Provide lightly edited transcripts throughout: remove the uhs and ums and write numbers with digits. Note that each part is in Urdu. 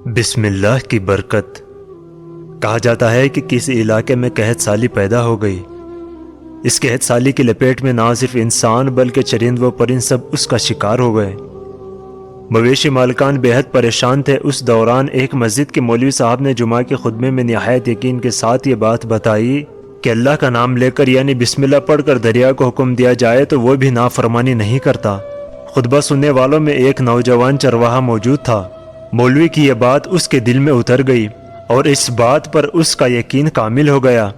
بسم اللہ کی برکت۔ کہا جاتا ہے کہ کسی علاقے میں قحط سالی پیدا ہو گئی۔ اس قحط سالی کی لپیٹ میں نہ صرف انسان بلکہ چرند و پرند سب اس کا شکار ہو گئے۔ مویشی مالکان بے حد پریشان تھے۔ اس دوران ایک مسجد کے مولوی صاحب نے جمعہ کے خطبے میں نہایت یقین کے ساتھ یہ بات بتائی کہ اللہ کا نام لے کر یعنی بسم اللہ پڑھ کر دریا کو حکم دیا جائے تو وہ بھی نافرمانی نہیں کرتا۔ خطبہ سننے والوں میں ایک نوجوان چرواہا موجود تھا۔ مولوی کی یہ بات اس کے دل میں اتر گئی اور اس بات پر اس کا یقین کامل ہو گیا۔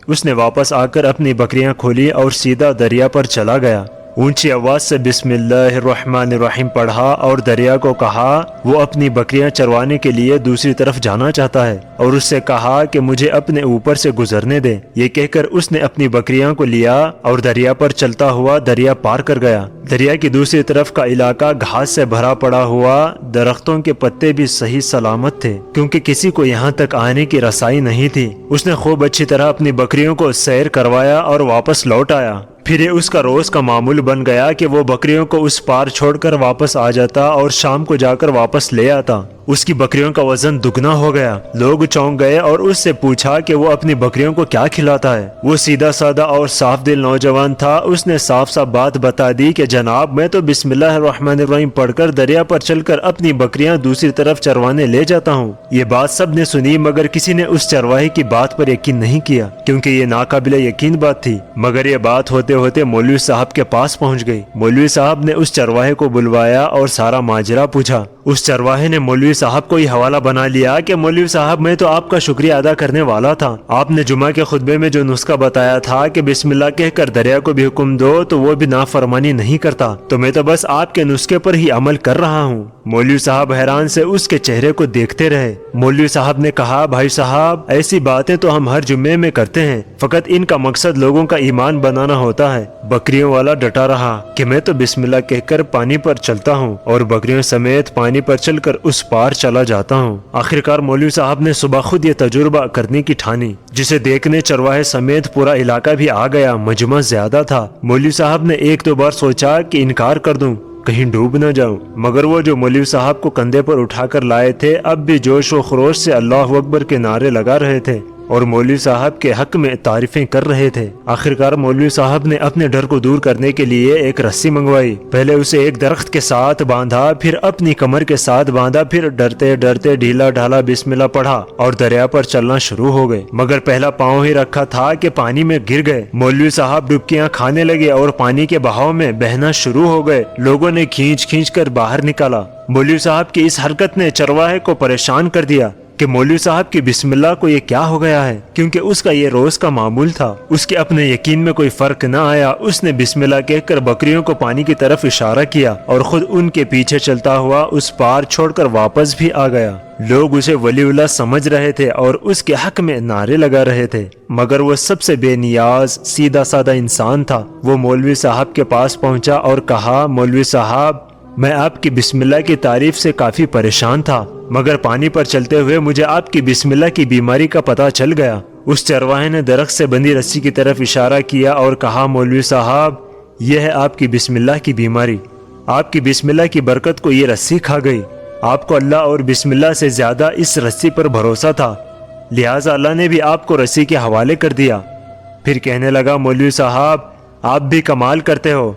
اس نے واپس آ کر اپنی بکریاں کھولی اور سیدھا دریا پر چلا گیا۔ اونچی آواز سے بسم اللہ الرحمن الرحیم پڑھا اور دریا کو کہا وہ اپنی بکریاں چروانے کے لیے دوسری طرف جانا چاہتا ہے، اور اس سے کہا کہ مجھے اپنے اوپر سے گزرنے دے۔ یہ کہہ کر اس نے اپنی بکریاں کو لیا اور دریا پر چلتا ہوا دریا پار کر گیا۔ دریا کی دوسری طرف کا علاقہ گھاس سے بھرا پڑا ہوا، درختوں کے پتے بھی صحیح سلامت تھے کیونکہ کسی کو یہاں تک آنے کی رسائی نہیں تھی۔ اس نے خوب اچھی طرح اپنی بکریوں کو سیر کروایا اور واپس لوٹ آیا۔ پھر یہ اس کا روز کا معمول بن گیا کہ وہ بکریوں کو اس پار چھوڑ کر واپس آ جاتا اور شام کو جا کر واپس لے آتا۔ اس کی بکریوں کا وزن دگنا ہو گیا۔ لوگ چونک گئے اور اس سے پوچھا کہ وہ اپنی بکریوں کو کیا کھلاتا ہے۔ وہ سیدھا سادہ اور صاف دل نوجوان تھا۔ اس نے صاف صاف بات بتا دی کہ جناب میں تو بسم اللہ الرحمن الرحیم پڑھ کر دریا پر چل کر اپنی بکریاں دوسری طرف چروانے لے جاتا ہوں۔ یہ بات سب نے سنی مگر کسی نے اس چرواہے کی بات پر یقین نہیں کیا کیونکہ یہ ناقابل یقین بات تھی۔ مگر یہ بات ہوتے ہوتے مولوی صاحب کے پاس پہنچ گئی۔ مولوی صاحب نے اس چرواہے کو بلوایا اور سارا ماجرا پوچھا۔ اس چرواہے نے مولوی صاحب کو یہ حوالہ بنا لیا کہ مولوی صاحب میں تو آپ کا شکریہ ادا کرنے والا تھا۔ آپ نے جمعہ کے خطبے میں جو نسخہ بتایا تھا کہ بسم اللہ کہہ کر دریا کو بھی حکم دو تو وہ بھی نافرمانی نہیں کرتا، تو میں تو بس آپ کے نسخے پر ہی عمل کر رہا ہوں۔ مولوی صاحب حیران سے اس کے چہرے کو دیکھتے رہے۔ مولوی صاحب نے کہا بھائی صاحب ایسی باتیں تو ہم ہر جمعے میں کرتے ہیں، فقط ان کا مقصد لوگوں کا ایمان بنانا ہوتا ہے۔ بکریوں والا ڈٹا رہا کہ میں تو بسم اللہ کہہ کر پانی پر چلتا ہوں اور بکریوں سمیت پانی پر چل کر اس پار چلا جاتا ہوں۔ آخرکار مولوی صاحب نے صبح خود یہ تجربہ کرنے کی ٹھانی، جسے دیکھنے چرواہے سمیت پورا علاقہ بھی آ گیا۔ مجمع زیادہ تھا۔ مولوی صاحب نے ایک دو بار سوچا کہ انکار کر دوں، کہیں ڈوب نہ جاؤں، مگر وہ جو مولوی صاحب کو کندھے پر اٹھا کر لائے تھے اب بھی جوش و خروش سے اللہ اکبر کے نعرے لگا رہے تھے اور مولوی صاحب کے حق میں تعریفیں کر رہے تھے۔ آخرکار مولوی صاحب نے اپنے ڈر کو دور کرنے کے لیے ایک رسی منگوائی۔ پہلے اسے ایک درخت کے ساتھ باندھا، پھر اپنی کمر کے ساتھ باندھا، پھر ڈرتے ڈرتے ڈھیلا ڈھالا بسم اللہ پڑھا اور دریا پر چلنا شروع ہو گئے۔ مگر پہلا پاؤں ہی رکھا تھا کہ پانی میں گر گئے۔ مولوی صاحب ڈبکیاں کھانے لگے اور پانی کے بہاؤ میں بہنا شروع ہو گئے۔ لوگوں نے کھینچ کھینچ کر باہر نکالا۔ مولوی صاحب کی اس حرکت نے چرواہے کو پریشان کر دیا کہ مولوی صاحب کی بسم اللہ کو یہ کیا ہو گیا ہے، کیونکہ اس کا یہ روز کا معمول تھا۔ اس کے اپنے یقین میں کوئی فرق نہ آیا۔ اس نے بسم اللہ کہہ کر بکریوں کو پانی کی طرف اشارہ کیا اور خود ان کے پیچھے چلتا ہوا اس پار چھوڑ کر واپس بھی آ گیا۔ لوگ اسے ولی اللہ سمجھ رہے تھے اور اس کے حق میں نعرے لگا رہے تھے، مگر وہ سب سے بے نیاز سیدھا سادہ انسان تھا۔ وہ مولوی صاحب کے پاس پہنچا اور کہا مولوی صاحب میں آپ کی بسم اللہ کی تعریف سے کافی پریشان تھا، مگر پانی پر چلتے ہوئے مجھے آپ کی بسم اللہ کی بیماری کا پتہ چل گیا۔ اس چرواہے نے درخت سے بندھی رسی کی طرف اشارہ کیا اور کہا مولوی صاحب یہ ہے آپ کی بسم اللہ کی بیماری۔ آپ کی بسم اللہ کی برکت کو یہ رسی کھا گئی۔ آپ کو اللہ اور بسم اللہ سے زیادہ اس رسی پر بھروسہ تھا، لہٰذا اللہ نے بھی آپ کو رسی کے حوالے کر دیا۔ پھر کہنے لگا مولوی صاحب آپ بھی کمال کرتے ہو،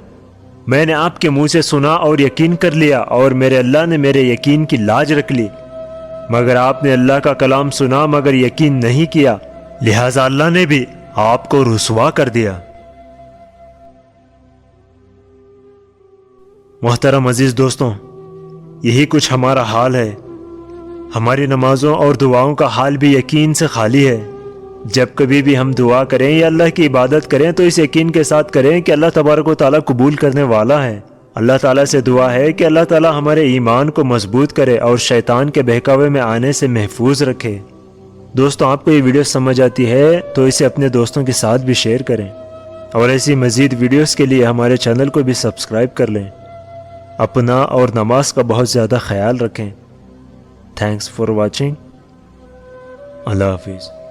میں نے آپ کے منہ سے سنا اور یقین کر لیا اور میرے اللہ نے میرے یقین کی لاج رکھ لی، مگر آپ نے اللہ کا کلام سنا مگر یقین نہیں کیا، لہٰذا اللہ نے بھی آپ کو رسوا کر دیا۔ محترم عزیز دوستوں، یہی کچھ ہمارا حال ہے۔ ہماری نمازوں اور دعاؤں کا حال بھی یقین سے خالی ہے۔ جب کبھی بھی ہم دعا کریں یا اللہ کی عبادت کریں تو اس یقین کے ساتھ کریں کہ اللہ تبارک و تعالیٰ قبول کرنے والا ہے۔ اللہ تعالیٰ سے دعا ہے کہ اللہ تعالیٰ ہمارے ایمان کو مضبوط کرے اور شیطان کے بہکاوے میں آنے سے محفوظ رکھے۔ دوستوں آپ کو یہ ویڈیو سمجھ آتی ہے تو اسے اپنے دوستوں کے ساتھ بھی شیئر کریں اور ایسی مزید ویڈیوز کے لیے ہمارے چینل کو بھی سبسکرائب کر لیں۔ اپنا اور نماز کا بہت زیادہ خیال رکھیں۔ Thanks for watching. اللہ حافظ۔